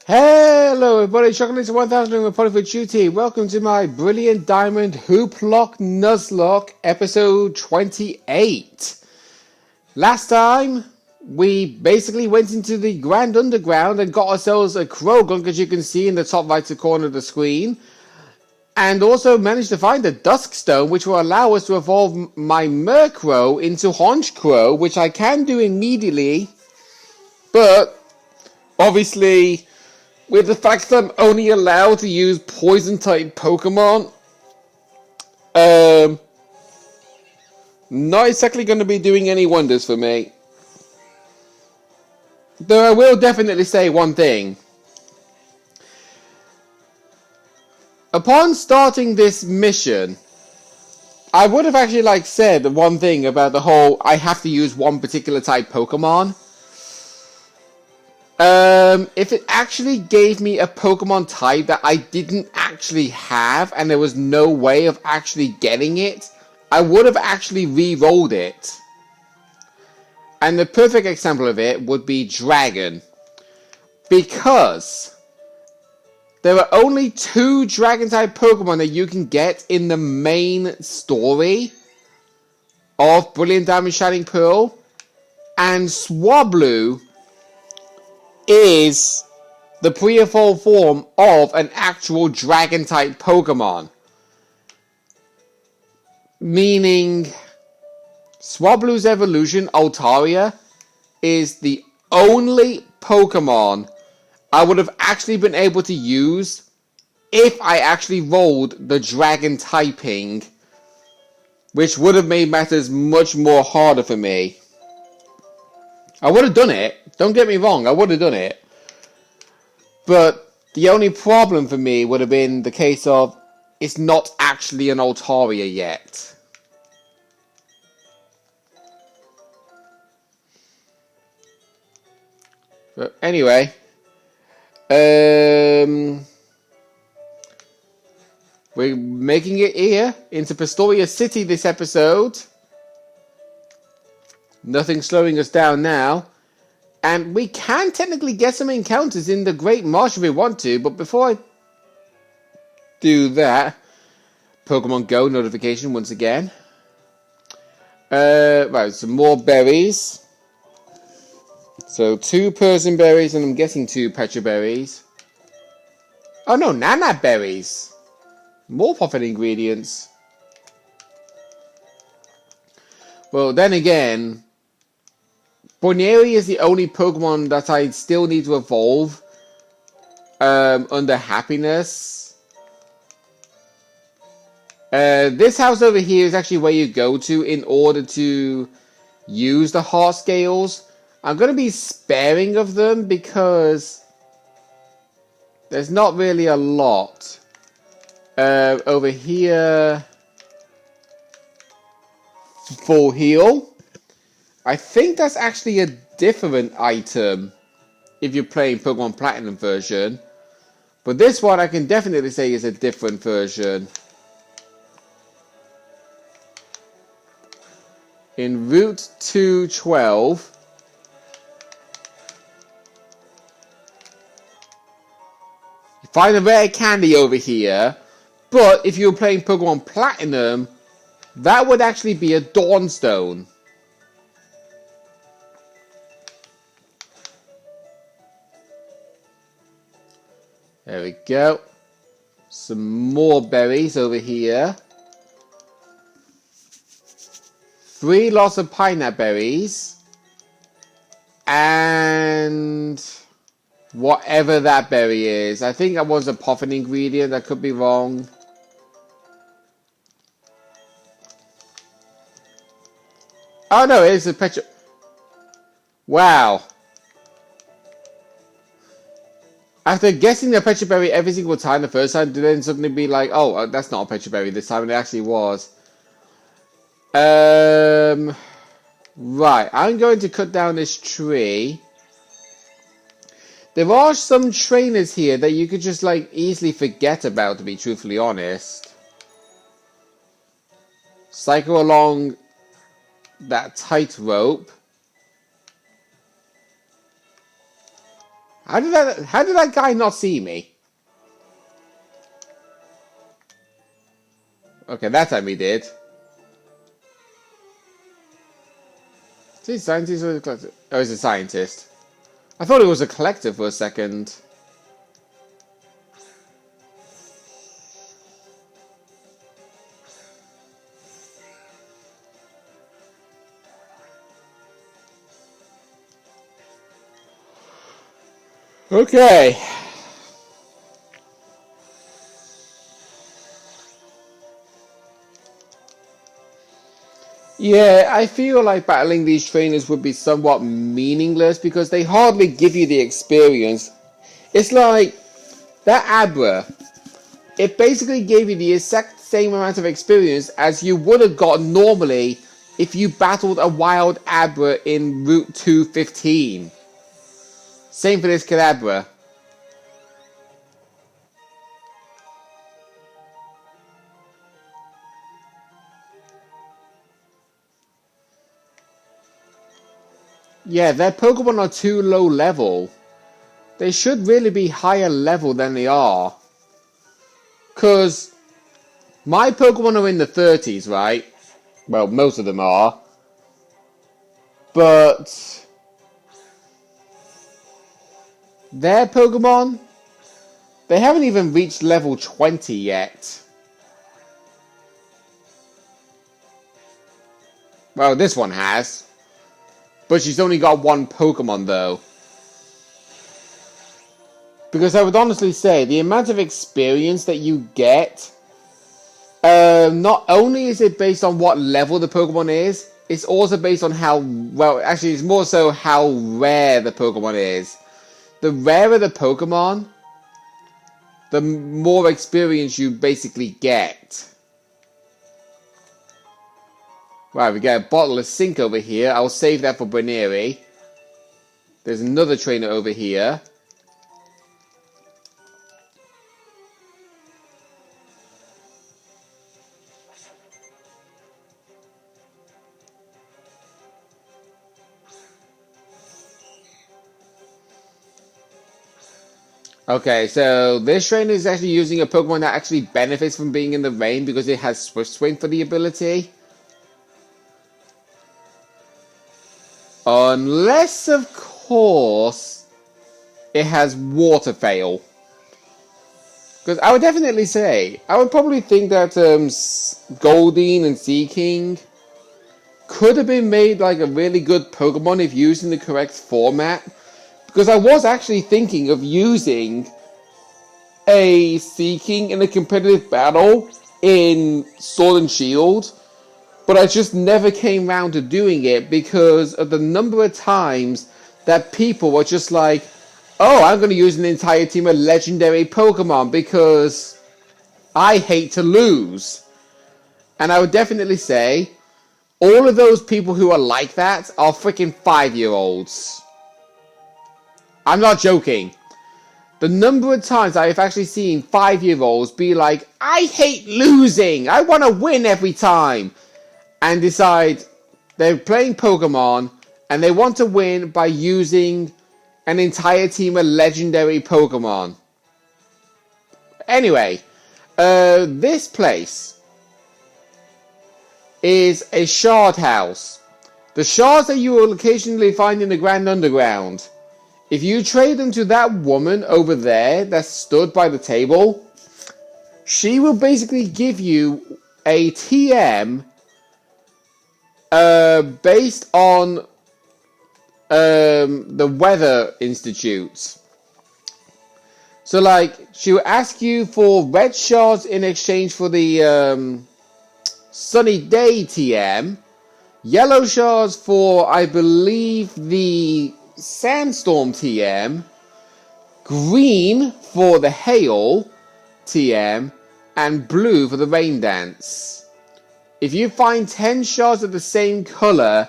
Hello everybody, Chocolate 1000 reporting for duty. Welcome to my Brilliant Diamond Hooplocke Nuzlocke episode 28. Last time, we basically went into the Grand Underground and got ourselves a Krogan, as you can see in the top right corner of the screen. And also managed to find a Dusk Stone, which will allow us to evolve my Murkrow into Honchkrow, which I can do immediately. But, obviously, with the fact that I'm only allowed to use poison-type Pokemon, not exactly going to be doing any wonders for me. Though I will definitely say one thing. Upon starting this mission, I would have actually said one thing about the whole I have to use one particular type Pokemon. If it actually gave me a Pokemon type that I didn't actually have and there was no way of actually getting it, I would have actually re-rolled it. And the perfect example of it would be Dragon. Because there are only 2 Dragon-type Pokemon that you can get in the main story of Brilliant Diamond Shining Pearl. And Swablu is the pre-evolved form of an actual Dragon-type Pokemon. Meaning, Swablu's evolution, Altaria, is the only Pokemon I would have actually been able to use if I actually rolled the Dragon typing, which would have made matters much more harder for me. I would have done it. Don't get me wrong, I would have done it. But the only problem for me would have been the case of it's not actually an Altaria yet. But anyway, we're making it here into Pastoria City this episode. Nothing slowing us down now. And we can technically get some encounters in the Great Marsh if we want to, but before I do that, Pokemon Go notification once again. Right, some more berries. So 2 Persian berries, and I'm guessing 2 Petra berries. Oh no, Nana berries. More profit ingredients. Well, then again, Borneri is the only Pokemon that I still need to evolve under Happiness. This house over here is actually where you go to in order to use the heart scales. I'm going to be sparing of them because there's not really a lot. Over here, full heal. I think that's actually a different item if you're playing Pokemon Platinum version. But this one I can definitely say is a different version. In Route 212, you find a rare candy over here. But if you were playing Pokemon Platinum, that would actually be a Dawnstone. There we go. Some more berries over here. 3 lots of pineapple berries. And whatever that berry is. I think that was a profit ingredient. I could be wrong. Oh no, it is a Petra. Wow. After guessing the Petra Berry every single time the first time, to then suddenly be like, oh, that's not a Petra Berry this time, and it actually was. Right, I'm going to cut down this tree. There are some trainers here that you could just easily forget about, to be truthfully honest. Cycle along that tightrope. How did that guy not see me? Okay, that time he did. Is he a scientist or a collector? Oh, he's a scientist. I thought it was a collector for a second. Okay. Yeah, I feel like battling these trainers would be somewhat meaningless because they hardly give you the experience. It's like that Abra. It basically gave you the exact same amount of experience as you would have got normally if you battled a wild Abra in Route 215. Same for this Kadabra. Yeah, their Pokemon are too low level. They should really be higher level than they are. Because my Pokemon are in the 30s, right? Well, most of them are. But their Pokemon, they haven't even reached level 20 yet. Well, this one has. But she's only got one Pokemon, though. Because I would honestly say, the amount of experience that you get, not only is it based on what level the Pokemon is, it's also based on how, well, actually it's more so how rare the Pokemon is. The rarer the Pokemon, the more experience you basically get. Right, we got a bottle of Sink over here. I'll save that for Braneri. There's another trainer over here. Okay, so this trainer is actually using a Pokemon that actually benefits from being in the rain because it has Swift Swing for the ability. Unless, of course, it has Water Fail. Because I would definitely say, I would probably think that Goldeen and Seaking could have been made like a really good Pokemon if used in the correct format. Because I was actually thinking of using a Seaking in a competitive battle in Sword and Shield, but I just never came round to doing it because of the number of times that people were just like, oh, I'm going to use an entire team of legendary Pokemon because I hate to lose. And I would definitely say, all of those people who are like that are freaking 5-year-olds. I'm not joking. The number of times I've actually seen 5-year-olds be like, I hate losing. I want to win every time. And decide they're playing Pokemon and they want to win by using an entire team of legendary Pokemon. Anyway, this place is a shard house. The shards that you will occasionally find in the Grand Underground. If you trade them to that woman over there that stood by the table, she will basically give you a TM based on the Weather Institute. So, like, she will ask you for red shards in exchange for the Sunny Day TM, yellow shards for, I believe, the Sandstorm TM, green for the Hail TM, and blue for the Rain Dance. If you find 10 shards of the same color,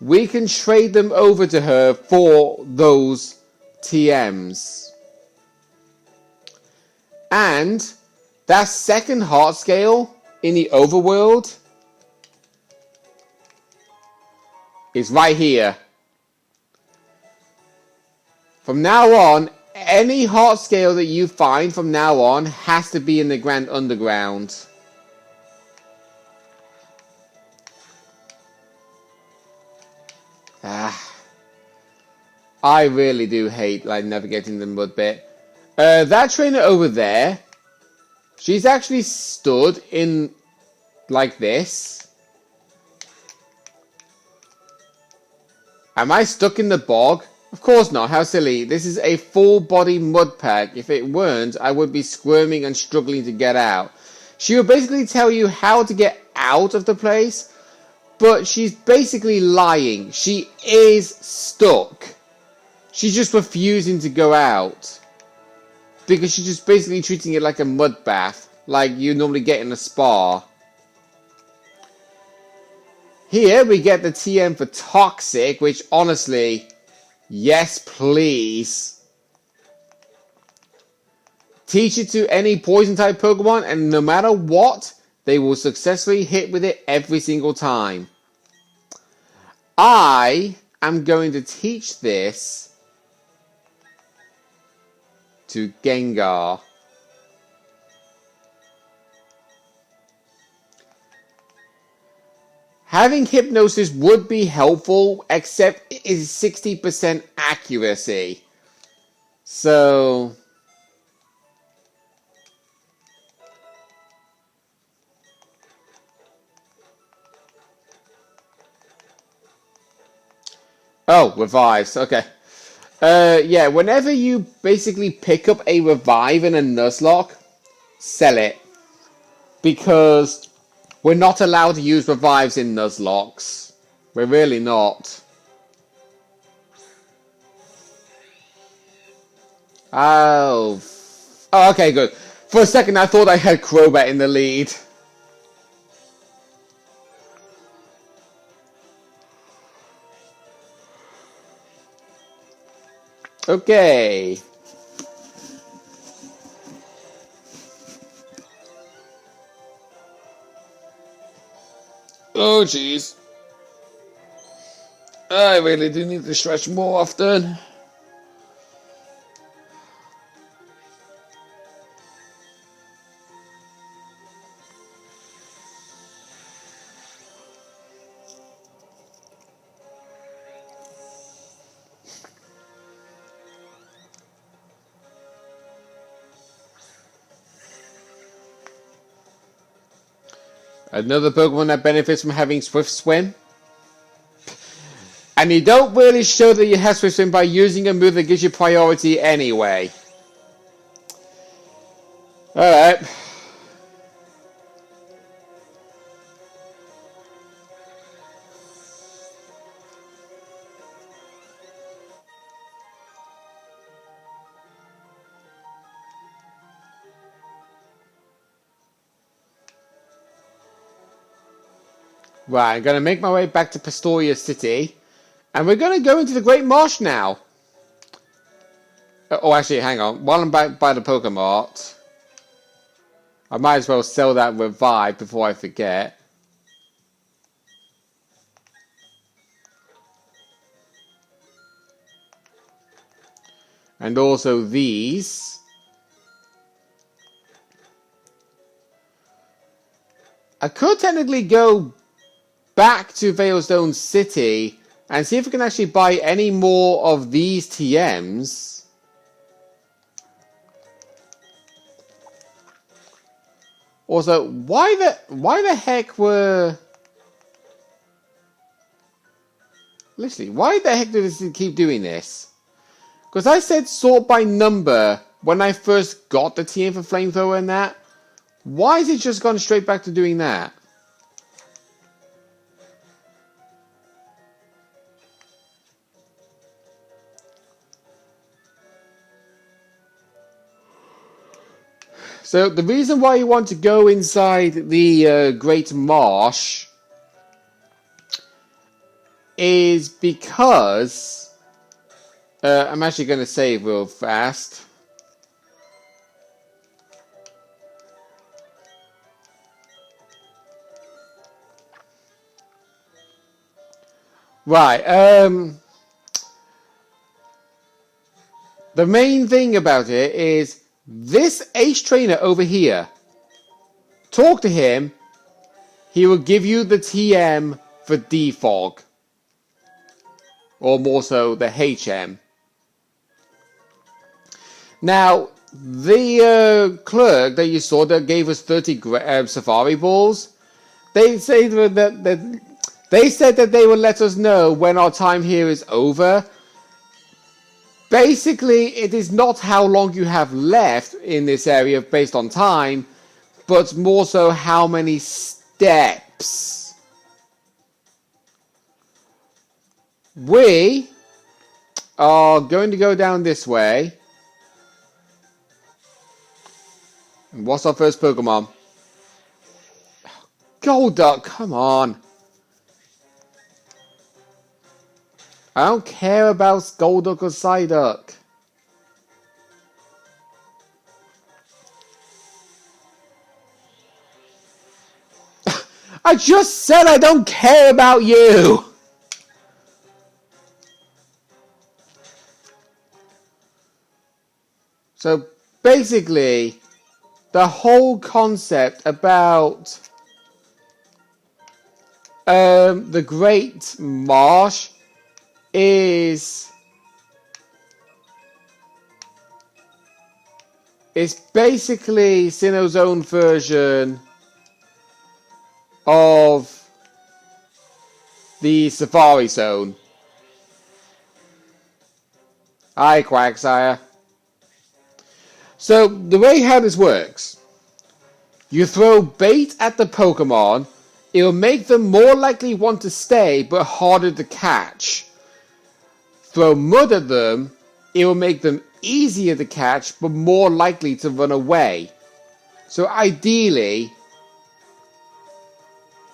we can trade them over to her for those TMs. And that second heart scale in the overworld is right here. From now on, any heart scale that you find from now on has to be in the Grand Underground. I really do hate like navigating the mud bit. That trainer over there, she's actually stood in like this. Am I stuck in the bog? Of course not, how silly. This is a full body mud pack. If it weren't, I would be squirming and struggling to get out. She will basically tell you how to get out of the place, but she's basically lying. She is stuck. She's just refusing to go out. Because she's just basically treating it like a mud bath, like you normally get in a spa. Here we get the TM for Toxic, which honestly, yes please. Teach it to any poison type Pokemon and no matter what, they will successfully hit with it every single time. I am going to teach this to Gengar. Having Hypnosis would be helpful, except it is 60% accuracy. So oh, revives, okay. Yeah, whenever you basically pick up a revive in a Nuzlocke, sell it. Because we're not allowed to use revives in Nuzlockes. We're really not. Oh, okay, good. For a second I thought I had Crobat in the lead. Okay. Oh, jeez. I really do need to stretch more often. Another Pokemon that benefits from having Swift Swim. And you don't really show that you have Swift Swim by using a move that gives you priority anyway. Alright. Right, I'm going to make my way back to Pastoria City. And we're going to go into the Great Marsh now. Oh, actually, hang on. While I'm back by the Pokemart, I might as well sell that revive before I forget. And also these. I could technically go back to Veilstone City and see if we can actually buy any more of these TMs. Also, why the heck were... Literally, why the heck did this keep doing this? Because I said sort by number when I first got the TM for Flamethrower and that. Why has it just gone straight back to doing that? So the reason why you want to go inside the Great Marsh is because I'm actually going to save real fast. Right. The main thing about it is this Ace Trainer over here. Talk to him. He will give you the TM for Defog. Or more so, the HM. Now, the clerk that you saw that gave us 30 Safari Balls, they say that they said that they will let us know when our time here is over. Basically, it is not how long you have left in this area based on time, but more so how many steps. We are going to go down this way. And what's our first Pokemon? Golduck, come on. I don't care about Golduck or Psyduck. I just said I don't care about you. So basically, the whole concept about the Great Marsh is basically Sinnoh's own version of the Safari Zone. Hi, Quagsire. So, the way how this works, you throw bait at the Pokemon, it'll make them more likely want to stay, but harder to catch. Throw mud at them, it will make them easier to catch, but more likely to run away. So ideally,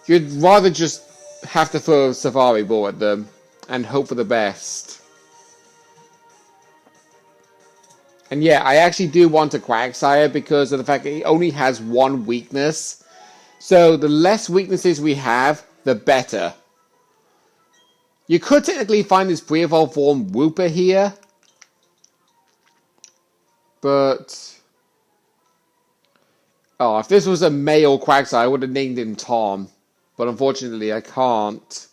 you'd rather just have to throw a Safari Ball at them, and hope for the best. And yeah, I actually do want a Quagsire because of the fact that it only has one weakness. So the less weaknesses we have, the better. You could technically find this pre-evolved form Wooper here. But... oh, if this was a male Quagsire, I would have named him Tom. But unfortunately, I can't.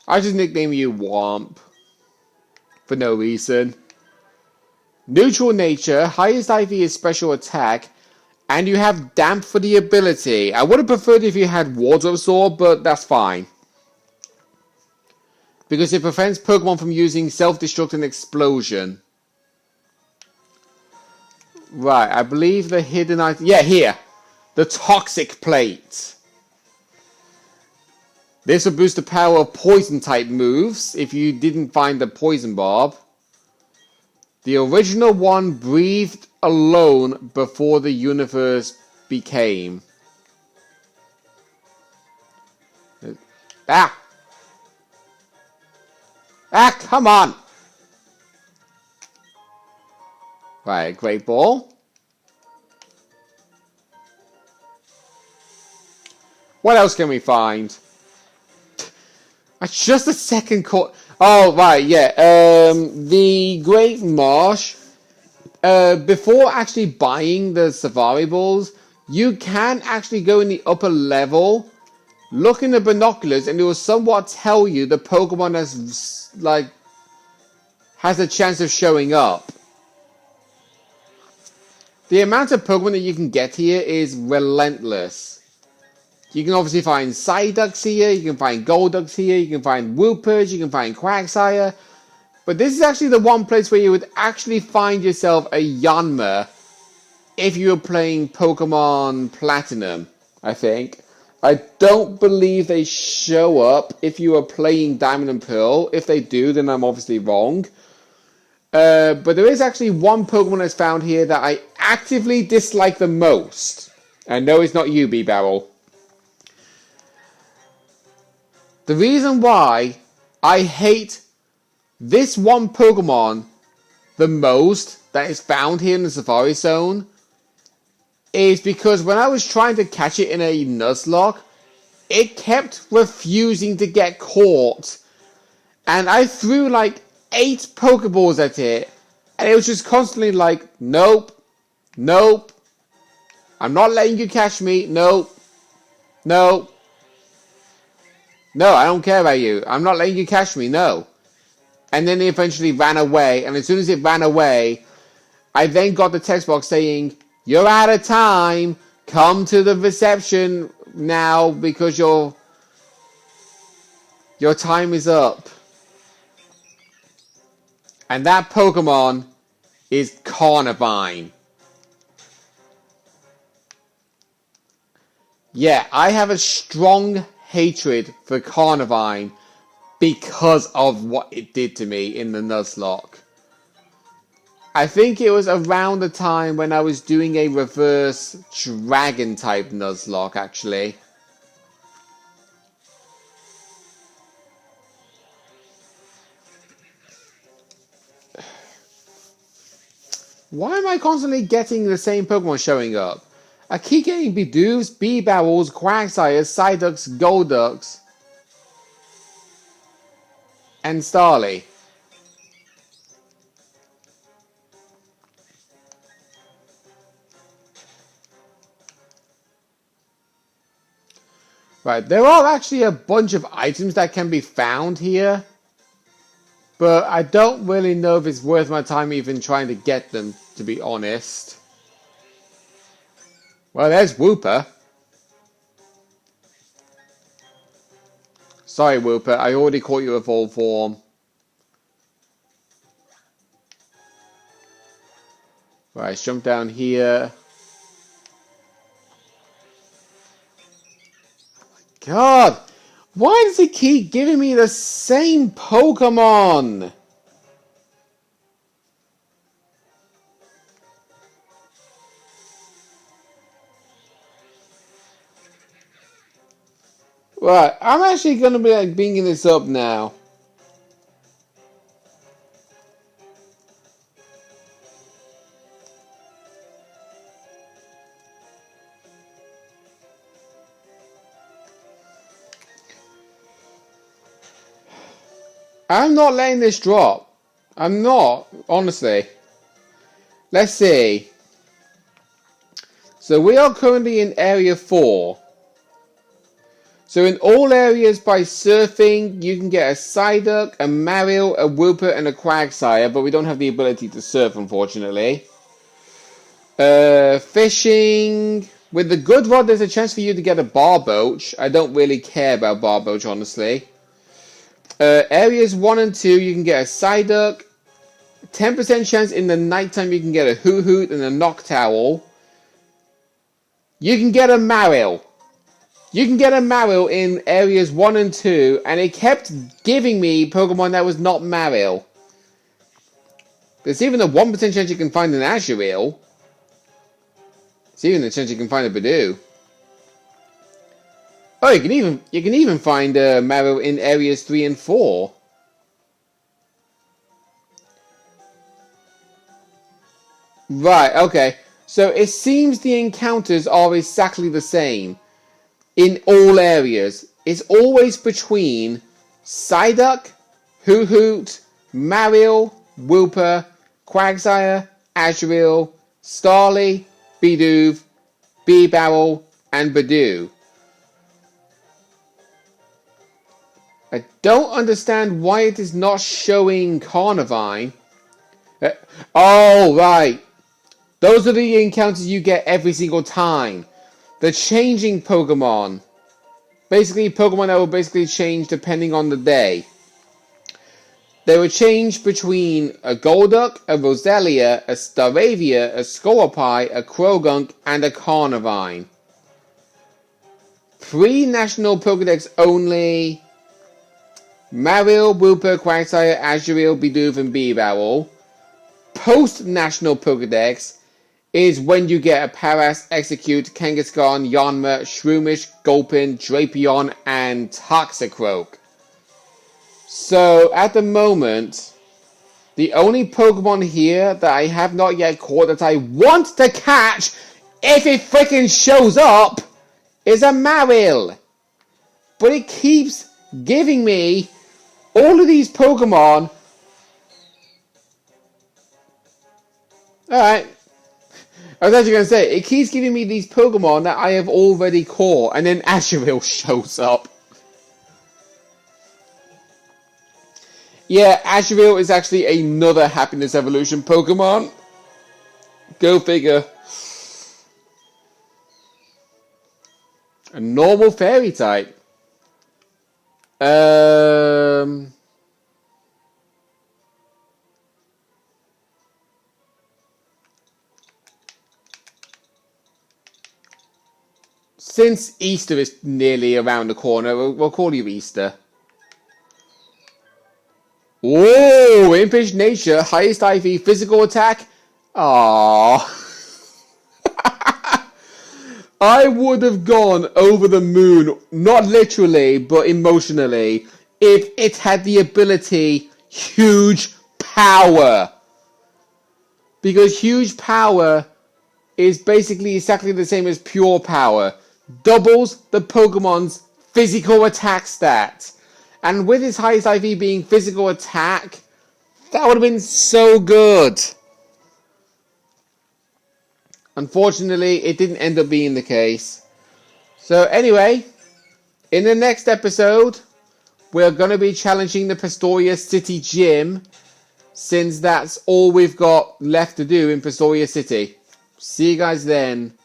I just nicknamed you Womp. For no reason. Neutral nature, highest IV is special attack, and you have damp for the ability. I would have preferred if you had Water Sword, but that's fine. Because it prevents Pokemon from using self-destruct and explosion. Right, I believe the hidden item... yeah, here. The Toxic Plate. This will boost the power of Poison-type moves if you didn't find the Poison Barb. The original one breathed alone before the universe became. Ah! Ah, come on! Right, Great Ball. What else can we find? Just a second call. Oh, right, yeah. The Great Marsh. Before actually buying the Safari Balls, you can actually go in the upper level, look in the binoculars, and it will somewhat tell you the Pokemon has a chance of showing up. The amount of Pokemon that you can get here is relentless. You can obviously find Psyducks here, you can find Golducks here, you can find Woopers, you can find Quagsire. But this is actually the one place where you would actually find yourself a Yanma if you were playing Pokemon Platinum, I think. I don't believe they show up if you are playing Diamond and Pearl. If they do, then I'm obviously wrong. But there is actually one Pokemon that's found here that I actively dislike the most. And no, it's not you, B-Barrel. The reason why I hate this one Pokemon the most that is found here in the Safari Zone is because when I was trying to catch it in a Nuzlocke, it kept refusing to get caught. And I threw like 8 Pokeballs at it, and it was just constantly like, nope, nope, I'm not letting you catch me, nope, no, no, I don't care about you, I'm not letting you catch me, no. And then it eventually ran away, and as soon as it ran away, I then got the text box saying, you're out of time, come to the reception now because your time is up. And that Pokemon is Carnivine. Yeah, I have a strong hatred for Carnivine because of what it did to me in the Nuzlocke. I think it was around the time when I was doing a reverse dragon type Nuzlocke, actually. Why am I constantly getting the same Pokemon showing up? I keep getting Bidoofs, B-Barrels, Quagsires, Psyducks, Golducks, and Starly. Right, there are actually a bunch of items that can be found here, but I don't really know if it's worth my time even trying to get them, to be honest. Well, there's Wooper. Sorry, Wooper, I already caught you a full form. Right, let's jump down here. God, why does he keep giving me the same Pokemon? Right, I'm actually going to be like bringing this up now. I'm not letting this drop. I'm not, honestly. Let's see. So we are currently in Area 4. So in all areas by surfing, you can get a Psyduck, a Marill, a Wooper, and a Quagsire, but we don't have the ability to surf, unfortunately. Fishing. With the good rod, there's a chance for you to get a Barboach. I don't really care about Barboach, honestly. Areas 1 and 2, you can get a Psyduck. 10% chance in the nighttime you can get a Hoot and a Noctowl. You can get a Marill. You can get a Marill in areas 1 and 2, and it kept giving me Pokemon that was not Marill. There's even a 1% chance you can find an Azurill. There's even a chance you can find a Bidoof. Oh, you can even find Marill in areas 3 and 4. Right, okay. So it seems the encounters are exactly the same in all areas. It's always between Psyduck, Hoot, Marill, Wooper, Quagsire, Azurill, Starly, Bidoof, B-Barrel, and Bidoof. I don't understand why it is not showing Carnivine. Oh, right. Those are the encounters you get every single time. The changing Pokemon. Basically, Pokemon that will basically change depending on the day. They will change between a Golduck, a Roselia, a Staravia, a Scolopie, a Croagunk, and a Carnivine. 3 National Pokedex only. Marill, Wooper, Quagsire, Azurill, Bidoof, and B-Barrel. post-National Pokedex is when you get a Paras, Execute, Kangaskhan, Yanma, Shroomish, Gulpin, Drapion, and Toxicroak. So, at the moment, the only Pokemon here that I have not yet caught that I want to catch, if it freaking shows up, is a Marill. But it keeps giving me all of these Pokemon. Alright. I was actually going to say, it keeps giving me these Pokemon that I have already caught, and then Azurill shows up. Yeah, Azurill is actually another Happiness Evolution Pokemon. Go figure. A normal Fairy type. Since Easter is nearly around the corner, we'll call you Easter. Whoa! Impish Nature, highest IV, physical attack. Aww. I would have gone over the moon, not literally, but emotionally, if it had the ability Huge Power. Because Huge Power is basically exactly the same as Pure Power. Doubles the Pokemon's physical attack stat. And with his highest IV being physical attack, that would have been so good. Unfortunately, it didn't end up being the case. So anyway, in the next episode, we're going to be challenging the Pastoria City Gym, since that's all we've got left to do in Pastoria City. See you guys then.